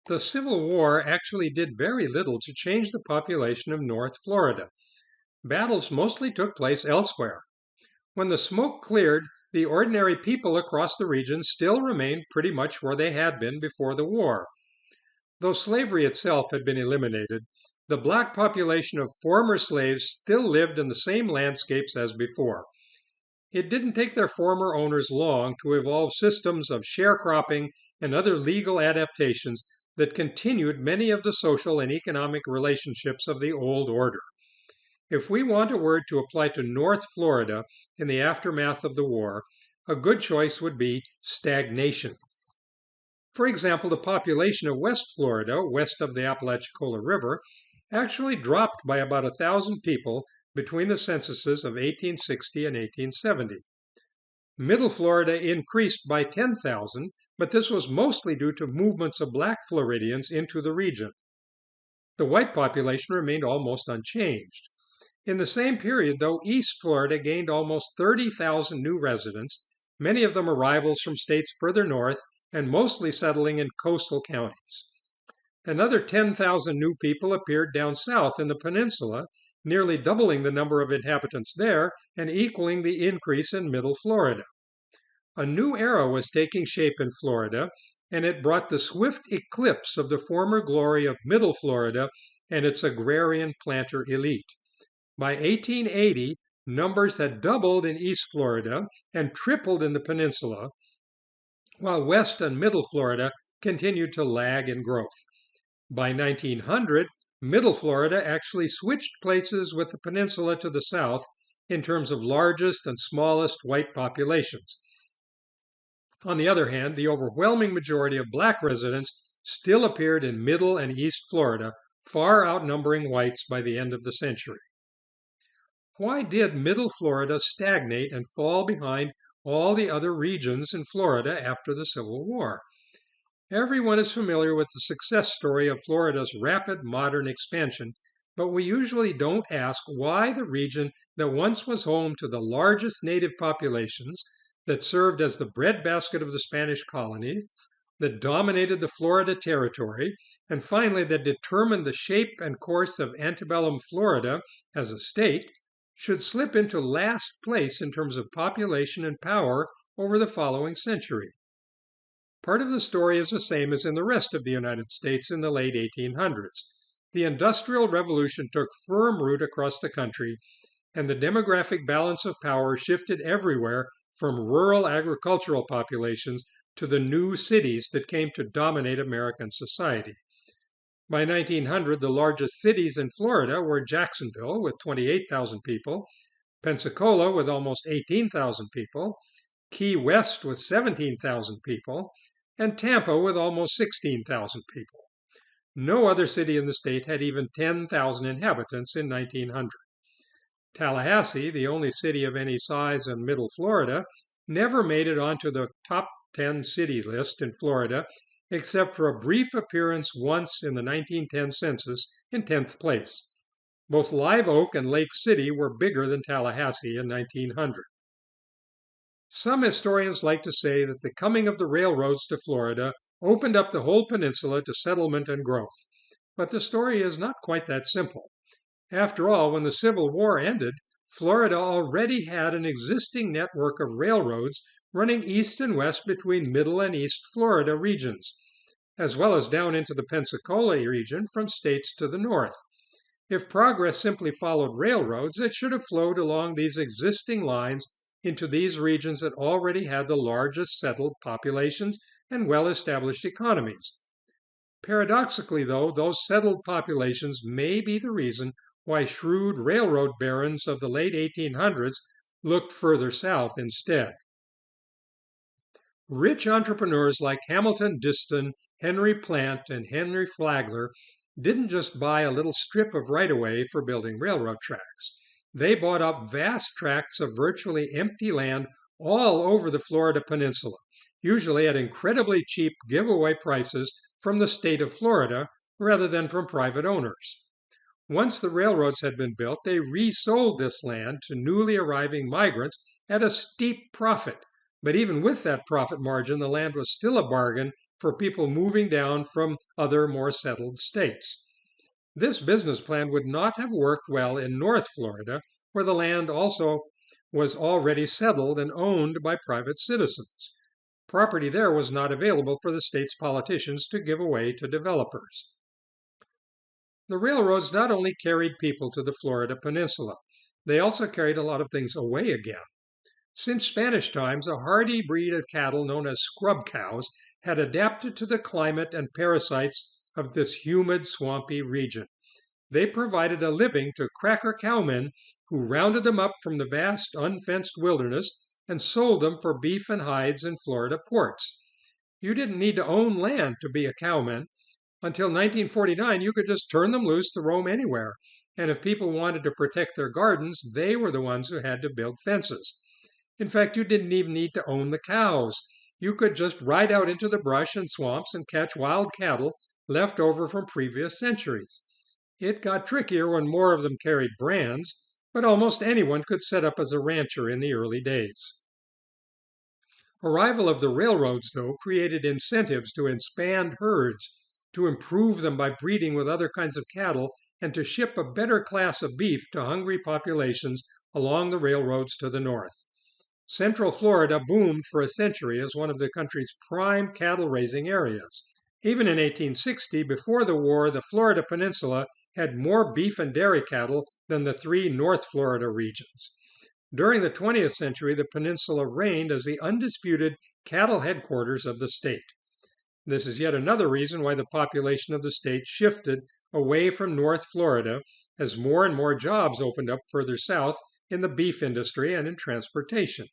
The Civil War actually did very little to change the population of North Florida. Battles mostly took place elsewhere. When the smoke cleared, the ordinary people across the region still remained pretty much where they had been before the war. Though slavery itself had been eliminated, the black population of former slaves still lived in the same landscapes as before. It didn't take their former owners long to evolve systems of sharecropping and other legal adaptations that continued many of the social and economic relationships of the old order. If we want a word to apply to North Florida in the aftermath of the war, a good choice would be stagnation. For example, the population of West Florida, west of the Apalachicola River, actually dropped by about 1,000 people between the censuses of 1860 and 1870. Middle Florida increased by 10,000, but this was mostly due to movements of black Floridians into the region. The white population remained almost unchanged. In the same period, though, East Florida gained almost 30,000 new residents, many of them arrivals from states further north and mostly settling in coastal counties. Another 10,000 new people appeared down south in the peninsula, nearly doubling the number of inhabitants there and equaling the increase in Middle Florida. A new era was taking shape in Florida, and it brought the swift eclipse of the former glory of Middle Florida and its agrarian planter elite. By 1880, numbers had doubled in East Florida and tripled in the peninsula, while West and Middle Florida continued to lag in growth. By 1900, Middle Florida actually switched places with the peninsula to the south in terms of largest and smallest white populations. On the other hand, the overwhelming majority of black residents still appeared in Middle and East Florida, far outnumbering whites by the end of the century. Why did Middle Florida stagnate and fall behind all the other regions in Florida after the Civil War? Everyone is familiar with the success story of Florida's rapid modern expansion, but we usually don't ask why the region that once was home to the largest native populations, that served as the breadbasket of the Spanish colonies, that dominated the Florida territory, and finally that determined the shape and course of antebellum Florida as a state, should slip into last place in terms of population and power over the following century. Part of the story is the same as in the rest of the United States in the late 1800s. The Industrial Revolution took firm root across the country, and the demographic balance of power shifted everywhere from rural agricultural populations to the new cities that came to dominate American society. By 1900, the largest cities in Florida were Jacksonville with 28,000 people, Pensacola with almost 18,000 people, Key West with 17,000 people, and Tampa with almost 16,000 people. No other city in the state had even 10,000 inhabitants in 1900. Tallahassee, the only city of any size in Middle Florida, never made it onto the top 10 city list in Florida, except for a brief appearance once in the 1910 census in 10th place. Both Live Oak and Lake City were bigger than Tallahassee in 1900. Some historians like to say that the coming of the railroads to Florida opened up the whole peninsula to settlement and growth. But the story is not quite that simple. After all, when the Civil War ended, Florida already had an existing network of railroads running east and west between Middle and East Florida regions, as well as down into the Pensacola region from states to the north. If progress simply followed railroads, it should have flowed along these existing lines into these regions that already had the largest settled populations and well-established economies. Paradoxically, though, those settled populations may be the reason why shrewd railroad barons of the late 1800s looked further south instead. Rich entrepreneurs like Hamilton Diston, Henry Plant, and Henry Flagler didn't just buy a little strip of right-of-way for building railroad tracks. They bought up vast tracts of virtually empty land all over the Florida peninsula, usually at incredibly cheap giveaway prices from the state of Florida rather than from private owners. Once the railroads had been built, they resold this land to newly arriving migrants at a steep profit, But even with that profit margin, the land was still a bargain for people moving down from other more settled states. This business plan would not have worked well in North Florida, where the land also was already settled and owned by private citizens. Property there was not available for the state's politicians to give away to developers. The railroads not only carried people to the Florida peninsula, they also carried a lot of things away again. Since Spanish times, a hardy breed of cattle known as scrub cows had adapted to the climate and parasites of this humid, swampy region. They provided a living to cracker cowmen who rounded them up from the vast, unfenced wilderness and sold them for beef and hides in Florida ports. You didn't need to own land to be a cowman. Until 1949, you could just turn them loose to roam anywhere. And if people wanted to protect their gardens, they were the ones who had to build fences. In fact, you didn't even need to own the cows. You could just ride out into the brush and swamps and catch wild cattle left over from previous centuries. It got trickier when more of them carried brands, but almost anyone could set up as a rancher in the early days. Arrival of the railroads, though, created incentives to expand herds, to improve them by breeding with other kinds of cattle, and to ship a better class of beef to hungry populations along the railroads to the north. Central Florida boomed for a century as one of the country's prime cattle raising areas. Even in 1860, before the war, the Florida Peninsula had more beef and dairy cattle than the three North Florida regions. During the 20th century, the peninsula reigned as the undisputed cattle headquarters of the state. This is yet another reason why the population of the state shifted away from North Florida as more and more jobs opened up further south in the beef industry and in transportation.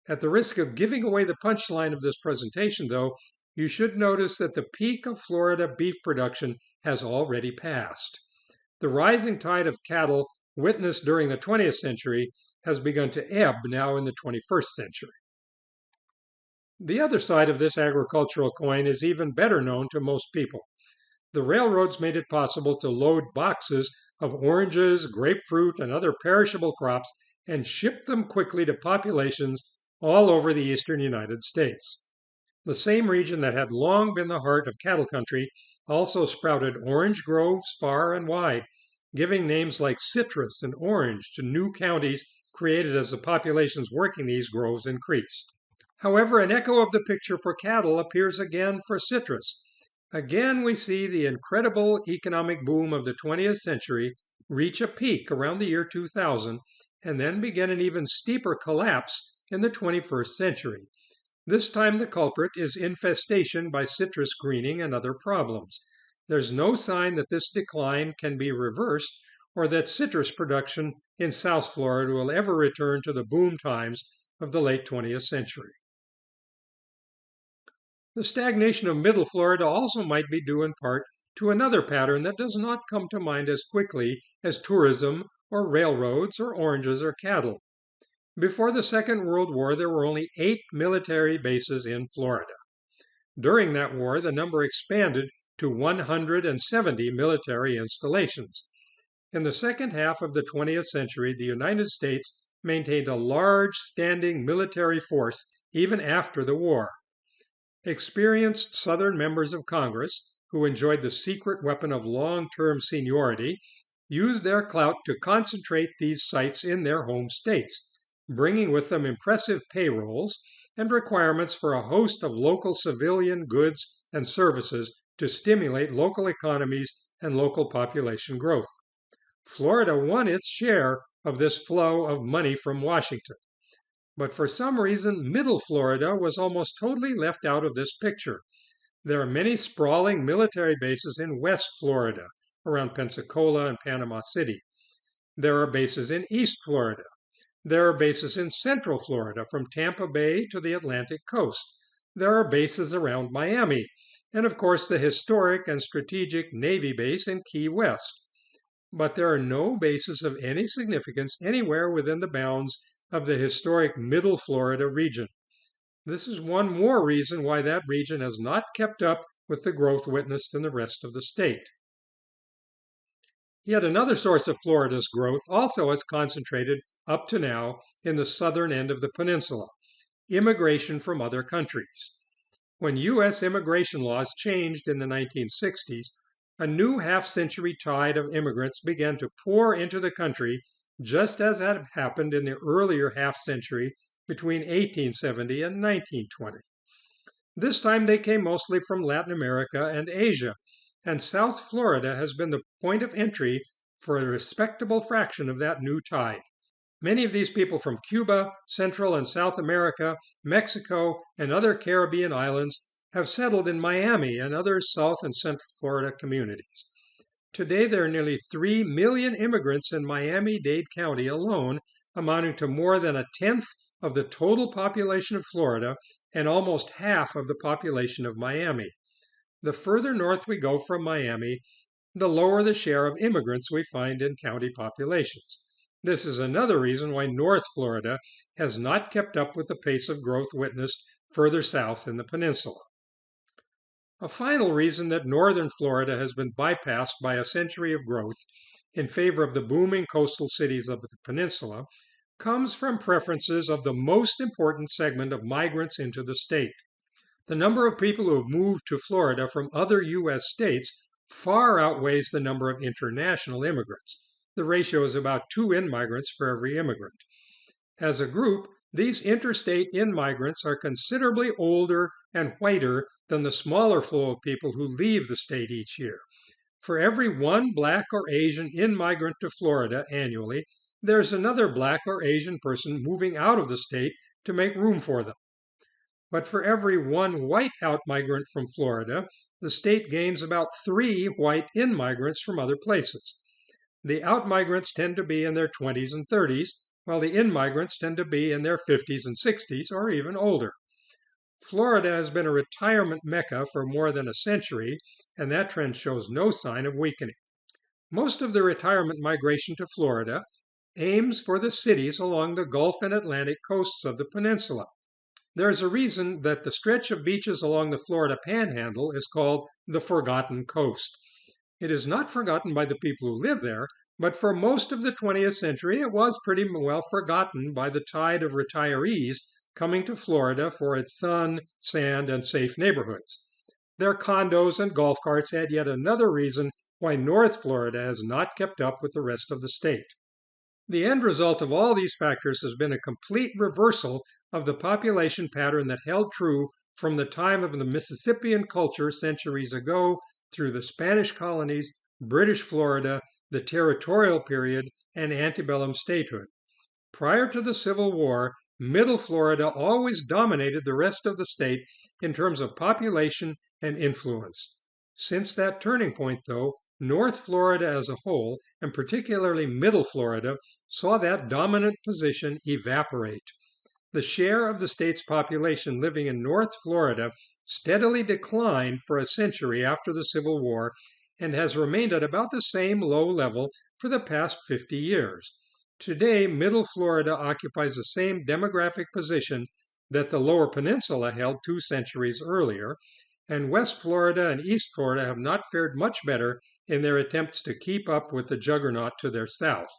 At the risk of giving away the punchline of this presentation, though, you should notice that the peak of Florida beef production has already passed. The rising tide of cattle witnessed during the 20th century has begun to ebb now in the 21st century. The other side of this agricultural coin is even better known to most people. The railroads made it possible to load boxes of oranges, grapefruit, and other perishable crops and ship them quickly to populations all over the eastern United States. The same region that had long been the heart of cattle country also sprouted orange groves far and wide, giving names like citrus and orange to new counties created as the populations working these groves increased. However, an echo of the picture for cattle appears again for citrus. Again, we see the incredible economic boom of the 20th century reach a peak around the year 2000 and then begin an even steeper collapse in the 21st century. This time the culprit is infestation by citrus greening and other problems. There's no sign that this decline can be reversed or that citrus production in South Florida will ever return to the boom times of the late 20th century. The stagnation of Middle Florida also might be due in part to another pattern that does not come to mind as quickly as tourism or railroads or oranges or cattle. Before the Second World War, there were only 8 military bases in Florida. During that war, the number expanded to 170 military installations. In the second half of the 20th century, the United States maintained a large standing military force even after the war. Experienced Southern members of Congress, who enjoyed the secret weapon of long-term seniority, used their clout to concentrate these sites in their home states, bringing with them impressive payrolls and requirements for a host of local civilian goods and services to stimulate local economies and local population growth. Florida won its share of this flow of money from Washington. But for some reason, Middle Florida was almost totally left out of this picture. There are many sprawling military bases in West Florida, around Pensacola and Panama City. There are bases in East Florida. There are bases in Central Florida, from Tampa Bay to the Atlantic coast. There are bases around Miami, and of course the historic and strategic Navy base in Key West. But there are no bases of any significance anywhere within the bounds of the historic Middle Florida region. This is one more reason why that region has not kept up with the growth witnessed in the rest of the state. Yet another source of Florida's growth also has concentrated up to now in the southern end of the peninsula. immigration from other countries. When U.S. immigration laws changed in the 1960s, a new half-century tide of immigrants began to pour into the country, just as had happened in the earlier half-century between 1870 and 1920. This time they came mostly from Latin America and Asia, and South Florida has been the point of entry for a respectable fraction of that new tide. Many of these people from Cuba, Central and South America, Mexico, and other Caribbean islands have settled in Miami and other South and Central Florida communities. Today, there are nearly 3 million immigrants in Miami-Dade County alone, amounting to more than a tenth of the total population of Florida and almost half of the population of Miami. The further north we go from Miami, the lower the share of immigrants we find in county populations. This is another reason why North Florida has not kept up with the pace of growth witnessed further south in the peninsula. A final reason that northern Florida has been bypassed by a century of growth in favor of the booming coastal cities of the peninsula comes from preferences of the most important segment of migrants into the state. The number of people who have moved to Florida from other U.S. states far outweighs the number of international immigrants. The ratio is about 2 in-migrants for every immigrant. As a group, these interstate in-migrants are considerably older and whiter than the smaller flow of people who leave the state each year. For every one Black or Asian in-migrant to Florida annually, there's another Black or Asian person moving out of the state to make room for them. But for every one white out-migrant from Florida, the state gains about 3 white in-migrants from other places. The out-migrants tend to be in their 20s and 30s, while the in-migrants tend to be in their 50s and 60s, or even older. Florida has been a retirement mecca for more than a century, and that trend shows no sign of weakening. Most of the retirement migration to Florida aims for the cities along the Gulf and Atlantic coasts of the peninsula. There's a reason that the stretch of beaches along the Florida Panhandle is called the Forgotten Coast. It is not forgotten by the people who live there, but for most of the 20th century it was pretty well forgotten by the tide of retirees coming to Florida for its sun, sand, and safe neighborhoods. Their condos and golf carts add yet another reason why North Florida has not kept up with the rest of the state. The end result of all these factors has been a complete reversal of the population pattern that held true from the time of the Mississippian culture centuries ago through the Spanish colonies, British Florida, the territorial period, and antebellum statehood. Prior to the Civil War, Middle Florida always dominated the rest of the state in terms of population and influence. Since that turning point, though, North Florida as a whole, and particularly Middle Florida, saw that dominant position evaporate. The share of the state's population living in North Florida steadily declined for a century after the Civil War and has remained at about the same low level for the past 50 years. Today, Middle Florida occupies the same demographic position that the Lower Peninsula held 2 centuries earlier, and West Florida and East Florida have not fared much better in their attempts to keep up with the juggernaut to their south.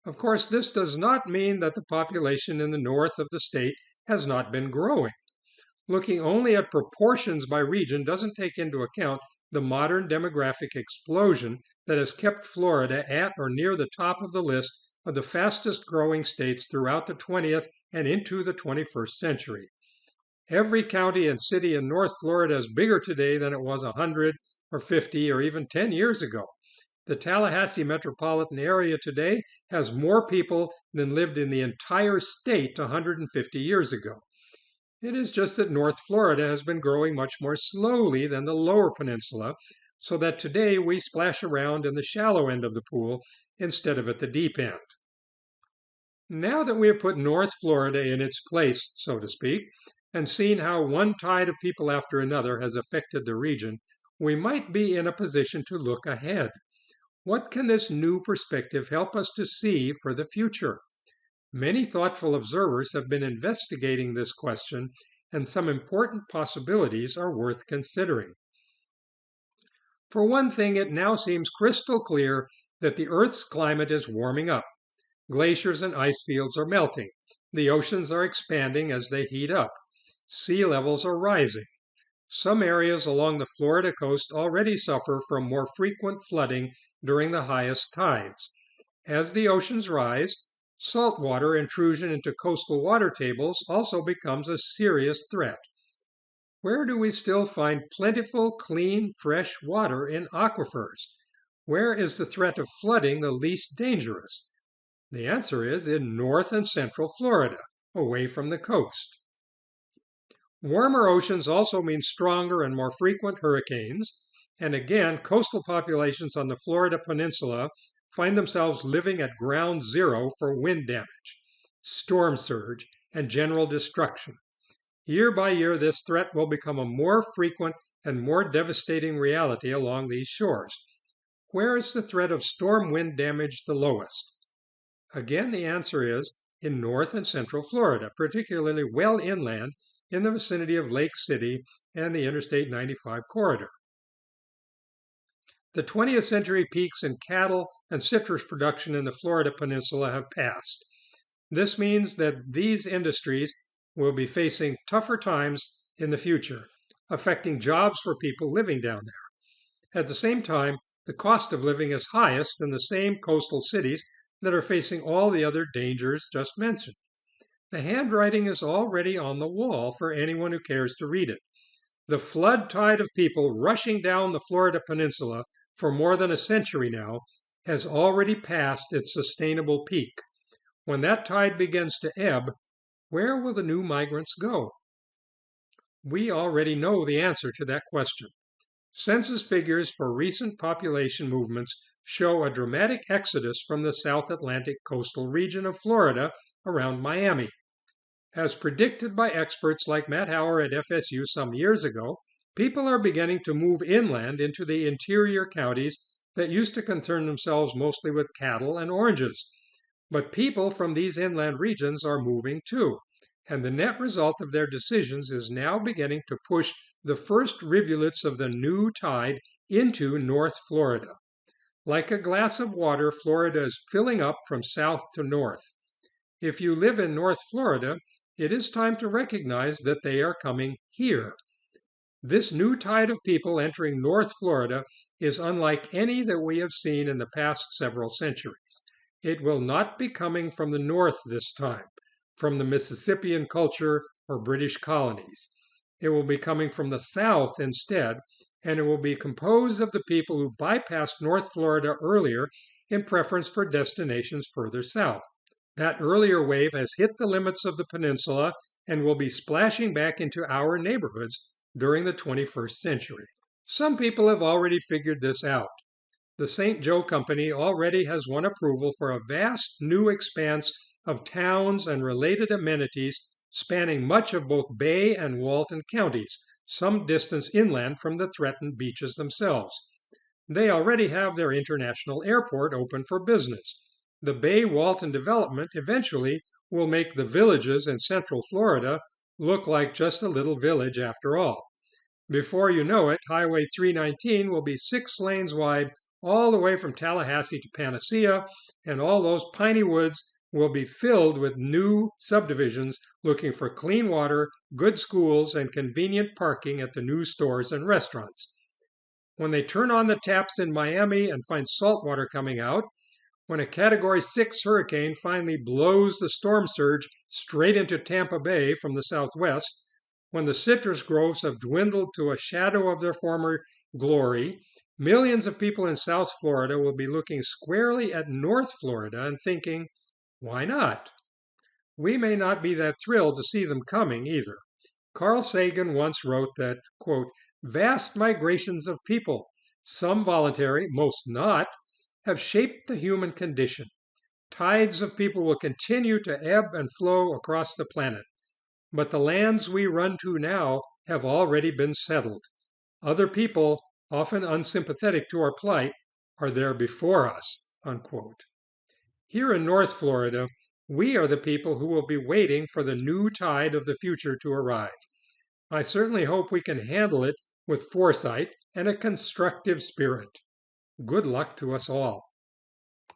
Of course, this does not mean that the population in the north of the state has not been growing. Looking only at proportions by region doesn't take into account the modern demographic explosion that has kept Florida at or near the top of the list of the fastest growing states throughout the 20th and into the 21st century. Every county and city in North Florida is bigger today than it was 100 or 50 or even 10 years ago. The Tallahassee metropolitan area today has more people than lived in the entire state 150 years ago. It is just that North Florida has been growing much more slowly than the lower peninsula, so that today we splash around in the shallow end of the pool instead of at the deep end. Now that we have put North Florida in its place, so to speak, and seen how one tide of people after another has affected the region, we might be in a position to look ahead. What can this new perspective help us to see for the future? Many thoughtful observers have been investigating this question, and some important possibilities are worth considering. For one thing, it now seems crystal clear that the Earth's climate is warming up. Glaciers and ice fields are melting. The oceans are expanding as they heat up. Sea levels are rising. Some areas along the Florida coast already suffer from more frequent flooding during the highest tides. As the oceans rise, saltwater intrusion into coastal water tables also becomes a serious threat. Where do we still find plentiful, clean, fresh water in aquifers? Where is the threat of flooding the least dangerous? The answer is in North and Central Florida, away from the coast. Warmer oceans also mean stronger and more frequent hurricanes, and again, coastal populations on the Florida peninsula find themselves living at ground zero for wind damage, storm surge, and general destruction. Year by year, this threat will become a more frequent and more devastating reality along these shores. Where is the threat of storm wind damage the lowest? Again, the answer is in North and Central Florida, particularly well inland in the vicinity of Lake City and the Interstate 95 corridor. The 20th century peaks in cattle and citrus production in the Florida peninsula have passed. This means that these industries will be facing tougher times in the future, affecting jobs for people living down there. At the same time, the cost of living is highest in the same coastal cities that are facing all the other dangers just mentioned. The handwriting is already on the wall for anyone who cares to read it. The flood tide of people rushing down the Florida peninsula for more than a century now has already passed its sustainable peak. When that tide begins to ebb, where will the new migrants go? We already know the answer to that question. Census figures for recent population movements show a dramatic exodus from the South Atlantic coastal region of Florida around Miami. As predicted by experts like Matt Hauer at FSU some years ago, people are beginning to move inland into the interior counties that used to concern themselves mostly with cattle and oranges. But people from these inland regions are moving too, and the net result of their decisions is now beginning to push the first rivulets of the new tide into North Florida. Like a glass of water, Florida is filling up from south to north. If you live in North Florida, it is time to recognize that they are coming here. This new tide of people entering North Florida is unlike any that we have seen in the past several centuries. It will not be coming from the north this time, from the Mississippian culture or British colonies. It will be coming from the south instead, and it will be composed of the people who bypassed North Florida earlier in preference for destinations further south. That earlier wave has hit the limits of the peninsula and will be splashing back into our neighborhoods during the 21st century. Some people have already figured this out. The St. Joe Company already has won approval for a vast new expanse of towns and related amenities spanning much of both Bay and Walton counties, some distance inland from the threatened beaches themselves. They already have their international airport open for business. The Bay-Walton development eventually will make the villages in Central Florida look like just a little village after all. Before you know it, Highway 319 will be 6 lanes wide all the way from Tallahassee to Panacea, and all those piney woods will be filled with new subdivisions looking for clean water, good schools, and convenient parking at the new stores and restaurants. When they turn on the taps in Miami and find salt water coming out, when a Category 6 hurricane finally blows the storm surge straight into Tampa Bay from the southwest, when the citrus groves have dwindled to a shadow of their former glory, millions of people in South Florida will be looking squarely at North Florida and thinking, why not? We may not be that thrilled to see them coming either. Carl Sagan once wrote that, quote, vast migrations of people, some voluntary, most not, have shaped the human condition. Tides of people will continue to ebb and flow across the planet. But the lands we run to now have already been settled. Other people, often unsympathetic to our plight, are there before us, unquote. Here in North Florida, we are the people who will be waiting for the new tide of the future to arrive. I certainly hope we can handle it with foresight and a constructive spirit. Good luck to us all.